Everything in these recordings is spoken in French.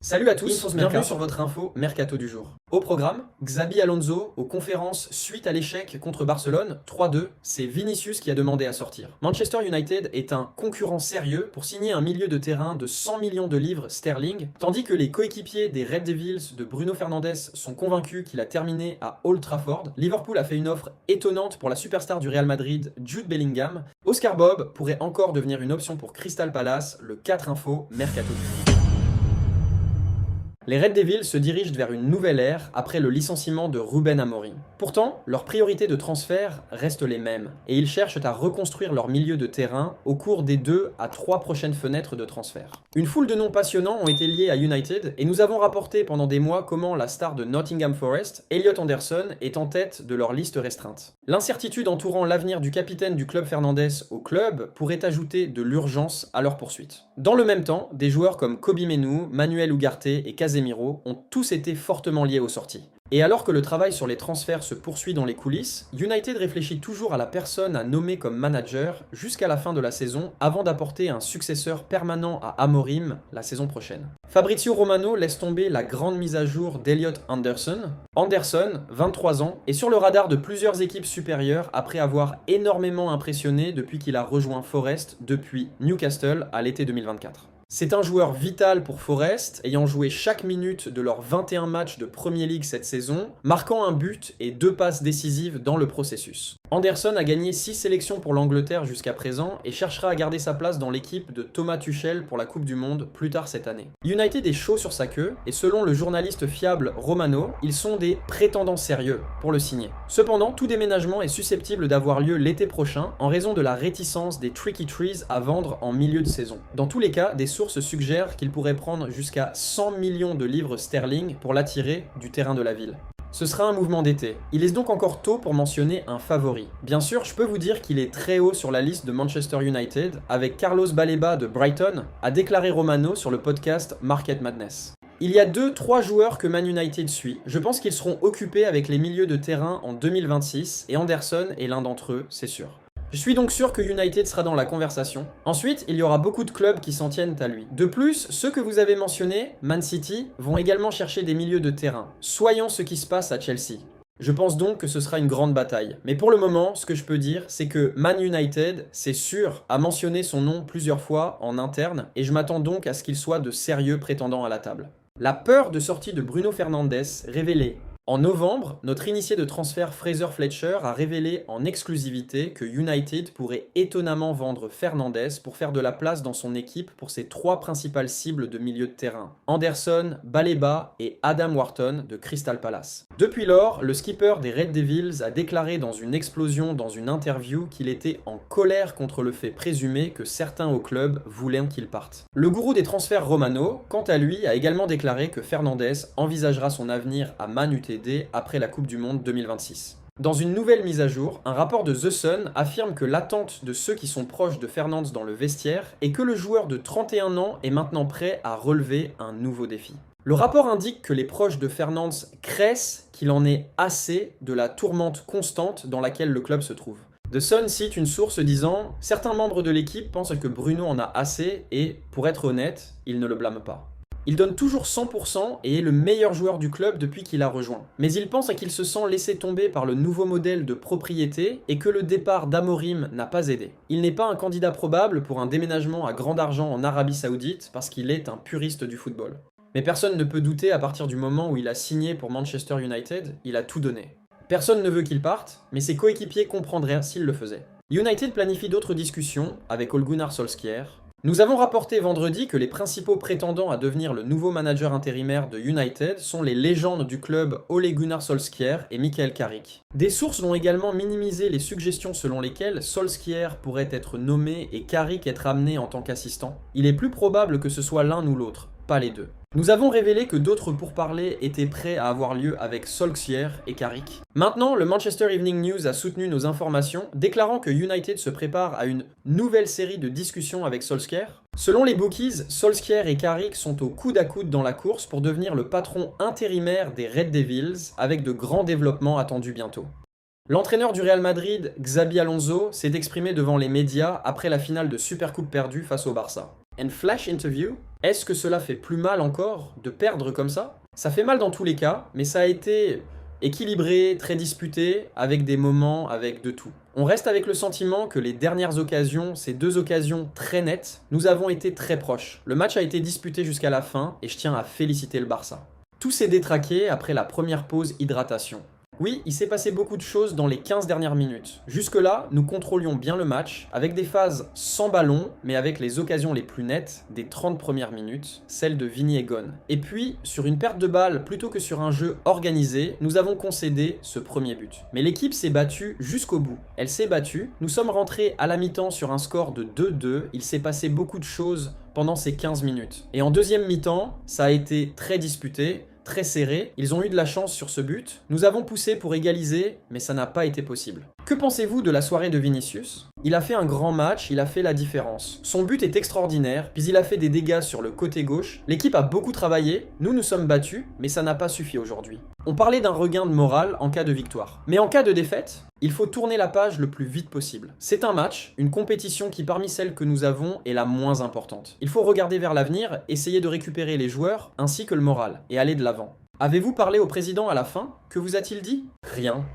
Salut à tous, bienvenue sur votre info Mercato du jour. Au programme, Xabi Alonso aux conférences suite à l'échec contre Barcelone, 3-2, c'est Vinicius qui a demandé à sortir. Manchester United est un concurrent sérieux pour signer un milieu de terrain de 100 millions de livres sterling, tandis que les coéquipiers des Red Devils de Bruno Fernandes sont convaincus qu'il a terminé à Old Trafford. Liverpool a fait une offre étonnante pour la superstar du Real Madrid, Jude Bellingham. Oscar Bob pourrait encore devenir une option pour Crystal Palace, le 4 info Mercato du jour. Les Red Devils se dirigent vers une nouvelle ère après le licenciement de Ruben Amorim. Pourtant, leurs priorités de transfert restent les mêmes, et ils cherchent à reconstruire leur milieu de terrain au cours des 2 à 3 prochaines fenêtres de transfert. Une foule de noms passionnants ont été liés à United, et nous avons rapporté pendant des mois comment la star de Nottingham Forest, Elliot Anderson, est en tête de leur liste restreinte. L'incertitude entourant l'avenir du capitaine du club Fernandes au club pourrait ajouter de l'urgence à leur poursuite. Dans le même temps, des joueurs comme Kobbie Mainoo, Manuel Ugarte et Casemiro ont tous été fortement liés aux sorties. Et alors que le travail sur les transferts se poursuit dans les coulisses, United réfléchit toujours à la personne à nommer comme manager jusqu'à la fin de la saison avant d'apporter un successeur permanent à Amorim la saison prochaine. Fabrizio Romano laisse tomber la grande mise à jour d'Elliot Anderson. Anderson, 23 ans, est sur le radar de plusieurs équipes supérieures après avoir énormément impressionné depuis qu'il a rejoint Forest depuis Newcastle à l'été 2024. C'est un joueur vital pour Forest, ayant joué chaque minute de leurs 21 matchs de Premier League cette saison, marquant un but et 2 passes décisives dans le processus. Anderson a gagné 6 sélections pour l'Angleterre jusqu'à présent et cherchera à garder sa place dans l'équipe de Thomas Tuchel pour la Coupe du Monde plus tard cette année. United est chaud sur sa queue et selon le journaliste fiable Romano, ils sont des prétendants sérieux pour le signer. Cependant, tout déménagement est susceptible d'avoir lieu l'été prochain en raison de la réticence des Tricky Trees à vendre en milieu de saison. Dans tous les cas, des sources suggèrent qu'il pourrait prendre jusqu'à 100 millions de livres sterling pour l'attirer du terrain de la ville. Ce sera un mouvement d'été. Il est donc encore tôt pour mentionner un favori. Bien sûr, je peux vous dire qu'il est très haut sur la liste de Manchester United, avec Carlos Baleba de Brighton, a déclaré Romano sur le podcast Market Madness. Il y a 2-3 joueurs que Man United suit. Je pense qu'ils seront occupés avec les milieux de terrain en 2026, et Anderson est l'un d'entre eux, c'est sûr. Je suis donc sûr que United sera dans la conversation. Ensuite, il y aura beaucoup de clubs qui s'en tiennent à lui. De plus, ceux que vous avez mentionnés, Man City, vont également chercher des milieux de terrain. Soyons ce qui se passe à Chelsea. Je pense donc que ce sera une grande bataille. Mais pour le moment, ce que je peux dire, c'est que Man United, c'est sûr, a mentionné son nom plusieurs fois en interne, et je m'attends donc à ce qu'il soit de sérieux prétendants à la table. La peur de sortie de Bruno Fernandes révélée. En novembre, notre initié de transfert Fraser Fletcher a révélé en exclusivité que United pourrait étonnamment vendre Fernandes pour faire de la place dans son équipe pour ses 3 principales cibles de milieu de terrain, Anderson, Baleba et Adam Wharton de Crystal Palace. Depuis lors, le skipper des Red Devils a déclaré dans une explosion dans une interview qu'il était en colère contre le fait présumé que certains au club voulaient qu'il parte. Le gourou des transferts Romano, quant à lui, a également déclaré que Fernandes envisagera son avenir à Man United après la Coupe du Monde 2026. Dans une nouvelle mise à jour, un rapport de The Sun affirme que l'attente de ceux qui sont proches de Fernandes dans le vestiaire est que le joueur de 31 ans est maintenant prêt à relever un nouveau défi. Le rapport indique que les proches de Fernandes craignent qu'il en ait assez de la tourmente constante dans laquelle le club se trouve. The Sun cite une source disant « Certains membres de l'équipe pensent que Bruno en a assez et, pour être honnête, ils ne le blâment pas. » Il donne toujours 100% et est le meilleur joueur du club depuis qu'il a rejoint. Mais il pense qu'il se sent laissé tomber par le nouveau modèle de propriété et que le départ d'Amorim n'a pas aidé. Il n'est pas un candidat probable pour un déménagement à grand argent en Arabie Saoudite parce qu'il est un puriste du football. Mais personne ne peut douter à partir du moment où il a signé pour Manchester United, il a tout donné. Personne ne veut qu'il parte, mais ses coéquipiers comprendraient s'il le faisait. United planifie d'autres discussions avec Ole Gunnar Solskjaer. Nous avons rapporté vendredi que les principaux prétendants à devenir le nouveau manager intérimaire de United sont les légendes du club Ole Gunnar Solskjaer et Michael Carrick. Des sources ont également minimisé les suggestions selon lesquelles Solskjaer pourrait être nommé et Carrick être amené en tant qu'assistant. Il est plus probable que ce soit l'un ou l'autre, pas les deux. Nous avons révélé que d'autres pourparlers étaient prêts à avoir lieu avec Solskjaer et Carrick. Maintenant, le Manchester Evening News a soutenu nos informations, déclarant que United se prépare à une nouvelle série de discussions avec Solskjaer. Selon les bookies, Solskjaer et Carrick sont au coude à coude dans la course pour devenir le patron intérimaire des Red Devils, avec de grands développements attendus bientôt. L'entraîneur du Real Madrid, Xabi Alonso, s'est exprimé devant les médias après la finale de Supercoupe perdue face au Barça. And flash interview? Est-ce que cela fait plus mal encore de perdre comme ça? Ça fait mal dans tous les cas, mais ça a été équilibré, très disputé, avec des moments, avec de tout. On reste avec le sentiment que les dernières occasions, ces deux occasions très nettes, nous avons été très proches. Le match a été disputé jusqu'à la fin et je tiens à féliciter le Barça. Tout s'est détraqué après la première pause hydratation. Oui, il s'est passé beaucoup de choses dans les 15 dernières minutes. Jusque-là, nous contrôlions bien le match, avec des phases sans ballon, mais avec les occasions les plus nettes des 30 premières minutes, celles de Vini et Gon. Et puis, sur une perte de balle plutôt que sur un jeu organisé, nous avons concédé ce premier but. Mais l'équipe s'est battue jusqu'au bout. Elle s'est battue, nous sommes rentrés à la mi-temps sur un score de 2-2, il s'est passé beaucoup de choses pendant ces 15 minutes. Et en deuxième mi-temps, ça a été très disputé, très serré, ils ont eu de la chance sur ce but. Nous avons poussé pour égaliser, mais ça n'a pas été possible. Que pensez-vous de la soirée de Vinicius? Il a fait un grand match, il a fait la différence. Son but est extraordinaire, puis il a fait des dégâts sur le côté gauche. L'équipe a beaucoup travaillé, nous sommes battus, mais ça n'a pas suffi aujourd'hui. On parlait d'un regain de morale en cas de victoire. Mais en cas de défaite, il faut tourner la page le plus vite possible. C'est un match, une compétition qui parmi celles que nous avons est la moins importante. Il faut regarder vers l'avenir, essayer de récupérer les joueurs ainsi que le moral, et aller de l'avant. Avez-vous parlé au président à la fin? Que vous a-t-il dit? Rien.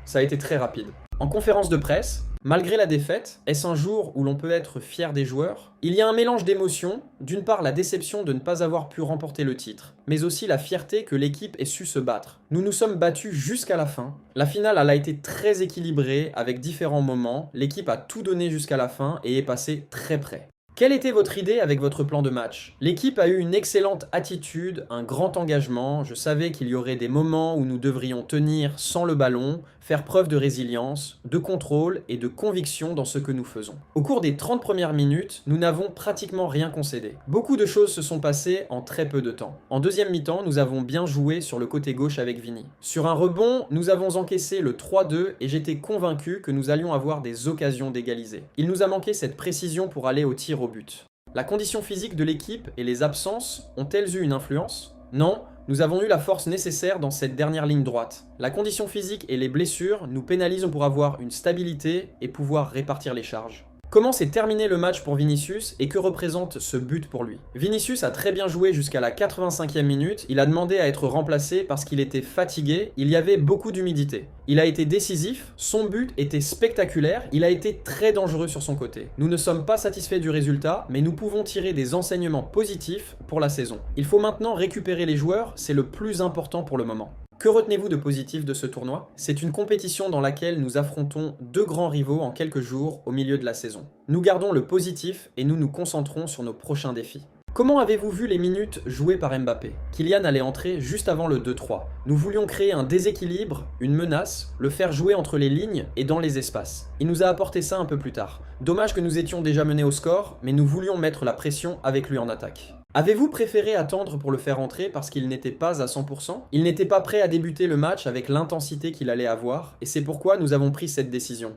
Ça a été très rapide. En conférence de presse, malgré la défaite, est-ce un jour où l'on peut être fier des joueurs? Il y a un mélange d'émotions, d'une part la déception de ne pas avoir pu remporter le titre, mais aussi la fierté que l'équipe ait su se battre. Nous nous sommes battus jusqu'à la fin. La finale elle a été très équilibrée avec différents moments, l'équipe a tout donné jusqu'à la fin et est passée très près. Quelle était votre idée avec votre plan de match? L'équipe a eu une excellente attitude, un grand engagement, je savais qu'il y aurait des moments où nous devrions tenir sans le ballon, faire preuve de résilience, de contrôle et de conviction dans ce que nous faisons. Au cours des 30 premières minutes, nous n'avons pratiquement rien concédé. Beaucoup de choses se sont passées en très peu de temps. En deuxième mi-temps, nous avons bien joué sur le côté gauche avec Vini. Sur un rebond, nous avons encaissé le 3-2 et j'étais convaincu que nous allions avoir des occasions d'égaliser. Il nous a manqué cette précision pour aller au tir au but. La condition physique de l'équipe et les absences ont-elles eu une influence? Non, nous avons eu la force nécessaire dans cette dernière ligne droite. La condition physique et les blessures nous pénalisent pour avoir une stabilité et pouvoir répartir les charges. Comment s'est terminé le match pour Vinicius et que représente ce but pour lui? Vinicius a très bien joué jusqu'à la 85e minute, il a demandé à être remplacé parce qu'il était fatigué, il y avait beaucoup d'humidité. Il a été décisif, son but était spectaculaire, il a été très dangereux sur son côté. Nous ne sommes pas satisfaits du résultat, mais nous pouvons tirer des enseignements positifs pour la saison. Il faut maintenant récupérer les joueurs, c'est le plus important pour le moment. Que retenez-vous de positif de ce tournoi? C'est une compétition dans laquelle nous affrontons deux grands rivaux en quelques jours au milieu de la saison. Nous gardons le positif et nous nous concentrons sur nos prochains défis. Comment avez-vous vu les minutes jouées par Mbappé? Kylian allait entrer juste avant le 2-3. Nous voulions créer un déséquilibre, une menace, le faire jouer entre les lignes et dans les espaces. Il nous a apporté ça un peu plus tard. Dommage que nous étions déjà menés au score, mais nous voulions mettre la pression avec lui en attaque. Avez-vous préféré attendre pour le faire entrer parce qu'il n'était pas à 100%? Il n'était pas prêt à débuter le match avec l'intensité qu'il allait avoir, et c'est pourquoi nous avons pris cette décision.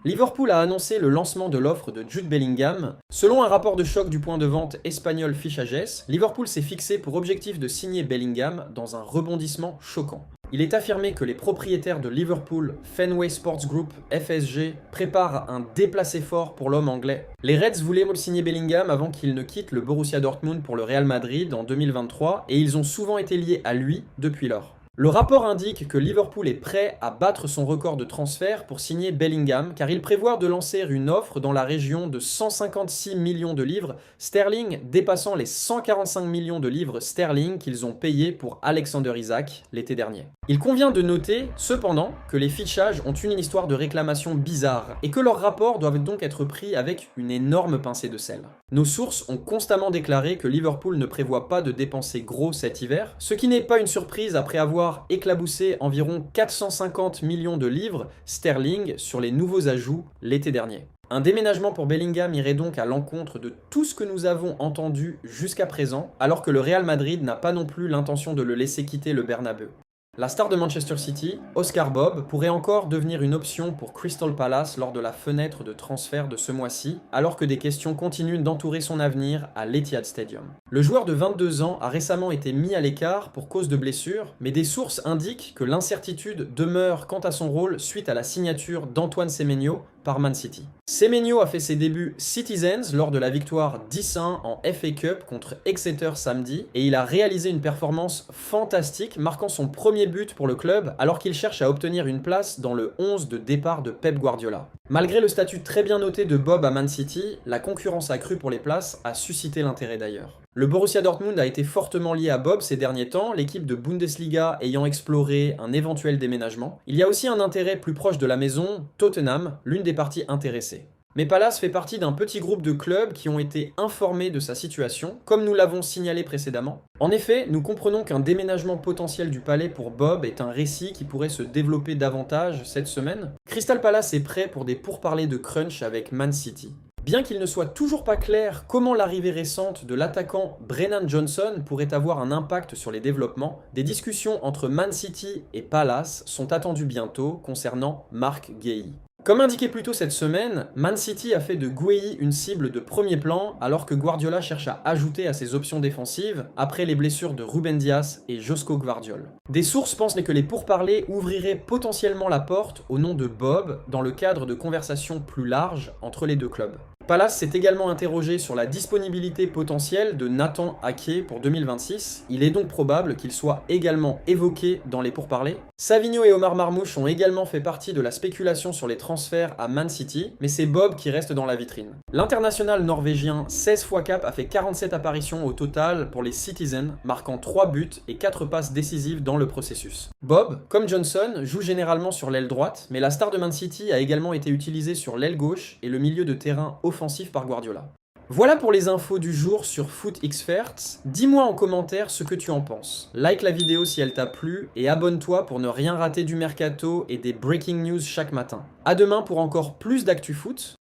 Liverpool a annoncé le lancement de l'offre de Jude Bellingham. Selon un rapport de choc du point de vente espagnol Fichajes, Liverpool s'est fixé pour objectif de signer Bellingham dans un rebondissement choquant. Il est affirmé que les propriétaires de Liverpool, Fenway Sports Group, FSG, préparent un déplacé fort pour l'homme anglais. Les Reds voulaient signer Bellingham avant qu'il ne quitte le Borussia Dortmund pour le Real Madrid en 2023 et ils ont souvent été liés à lui depuis lors. Le rapport indique que Liverpool est prêt à battre son record de transfert pour signer Bellingham car il prévoit de lancer une offre dans la région de 156 millions de livres sterling dépassant les 145 millions de livres sterling qu'ils ont payés pour Alexander Isak l'été dernier. Il convient de noter cependant que les fichages ont une histoire de réclamation bizarre et que leurs rapports doivent donc être pris avec une énorme pincée de sel. Nos sources ont constamment déclaré que Liverpool ne prévoit pas de dépenser gros cet hiver, ce qui n'est pas une surprise après avoir éclaboussé environ 450 millions de livres sterling sur les nouveaux ajouts l'été dernier. Un déménagement pour Bellingham irait donc à l'encontre de tout ce que nous avons entendu jusqu'à présent, alors que le Real Madrid n'a pas non plus l'intention de le laisser quitter le Bernabeu. La star de Manchester City, Oscar Bob, pourrait encore devenir une option pour Crystal Palace lors de la fenêtre de transfert de ce mois-ci, alors que des questions continuent d'entourer son avenir à l'Etihad Stadium. Le joueur de 22 ans a récemment été mis à l'écart pour cause de blessure, mais des sources indiquent que l'incertitude demeure quant à son rôle suite à la signature d'Antoine Semenyo par Man City. Semenyo a fait ses débuts Citizens lors de la victoire 10-1 en FA Cup contre Exeter samedi et il a réalisé une performance fantastique, marquant son premier but pour le club alors qu'il cherche à obtenir une place dans le 11 de départ de Pep Guardiola. Malgré le statut très bien noté de Bob à Man City, la concurrence accrue pour les places a suscité l'intérêt d'ailleurs. Le Borussia Dortmund a été fortement lié à Bob ces derniers temps, l'équipe de Bundesliga ayant exploré un éventuel déménagement. Il y a aussi un intérêt plus proche de la maison, Tottenham, l'une des parties intéressées. Mais Palace fait partie d'un petit groupe de clubs qui ont été informés de sa situation, comme nous l'avons signalé précédemment. En effet, nous comprenons qu'un déménagement potentiel du palais pour Bob est un récit qui pourrait se développer davantage cette semaine. Crystal Palace est prêt pour des pourparlers de crunch avec Man City. Bien qu'il ne soit toujours pas clair comment l'arrivée récente de l'attaquant Brennan Johnson pourrait avoir un impact sur les développements, des discussions entre Man City et Palace sont attendues bientôt concernant Marc Guéhi. Comme indiqué plus tôt cette semaine, Man City a fait de Guéhi une cible de premier plan alors que Guardiola cherche à ajouter à ses options défensives après les blessures de Ruben Dias et Josko Gvardiol. Des sources pensent que les pourparlers ouvriraient potentiellement la porte au nom de Bob dans le cadre de conversations plus larges entre les deux clubs. Palace s'est également interrogé sur la disponibilité potentielle de Nathan Ake pour 2026. Il est donc probable qu'il soit également évoqué dans les pourparlers. Savigno et Omar Marmouche ont également fait partie de la spéculation sur les transferts à Man City, mais c'est Bob qui reste dans la vitrine. L'international norvégien 16 fois cap a fait 47 apparitions au total pour les Citizens, marquant 3 buts et 4 passes décisives dans le processus. Bob, comme Johnson, joue généralement sur l'aile droite, mais la star de Man City a également été utilisée sur l'aile gauche et le milieu de terrain offensif par Guardiola. Voilà pour les infos du jour sur FootXpert. Dis-moi en commentaire ce que tu en penses. Like la vidéo si elle t'a plu et abonne-toi pour ne rien rater du mercato et des breaking news chaque matin. À demain pour encore plus d'actu foot.